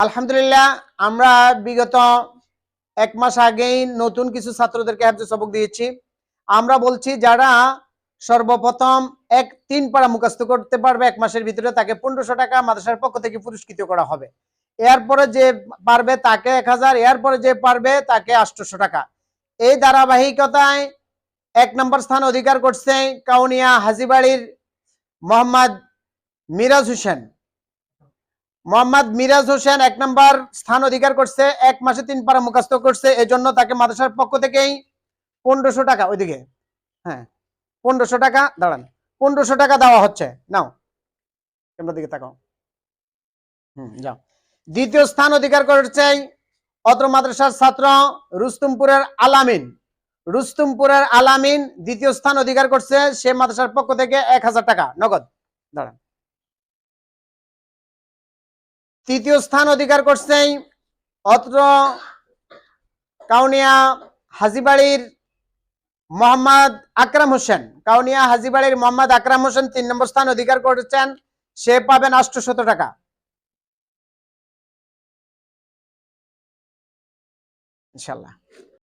আলহামদুলিল্লাহ, আমরা বিগত 1 মাস আগেই নতুন কিছু ছাত্রদেরকে হেফজ সবক দিয়েছি। আমরা বলছি যারা সর্বপ্রথম 3 পারা মুখস্থ করতে পারবে 1 মাসের ভিতরে তাকে 1500 টাকা মাদ্রাসার পক্ষ থেকে পুরস্কৃত করা হবে। এরপরে যে পারবে তাকে 1000, এরপরে যে পারবে তাকে 800 টাকা। এই ধারাবাহিকতায় 1 নম্বর স্থান অধিকার করছে কাউনিয়া হাজীবাড়ির মোহাম্মদ মিরাজ হোসেন। 1 নম্বর স্থান অধিকার করছে, 1 মাসে 3 পারা মুখস্থ করছে, এজন্য তাকে মাদ্রাসার পক্ষ থেকেই 1500 টাকা, ওইদিকে হ্যাঁ 1500 টাকা, দাঁড়ান 1500 টাকা দেওয়া হচ্ছে। নাও ক্যামেরার দিকে তাকাও, যাও। দ্বিতীয় স্থান অধিকার করেছে অত্র মাদ্রাসার ছাত্র রুস্তমপুরের আলামিন দ্বিতীয় স্থান অধিকার করছে, সে মাদ্রাসার পক্ষ থেকে 1000 টাকা নগদ। দাঁড়ান। তৃতীয় স্থান অধিকার করছে অত্র কাউনিয়া হাজীবাড়ির মোহাম্মদ আকরাম হোসেন। 3 নম্বর স্থান অধিকার করেছেন, সে পাবেন 800 টাকা। ইনশাআল্লাহ।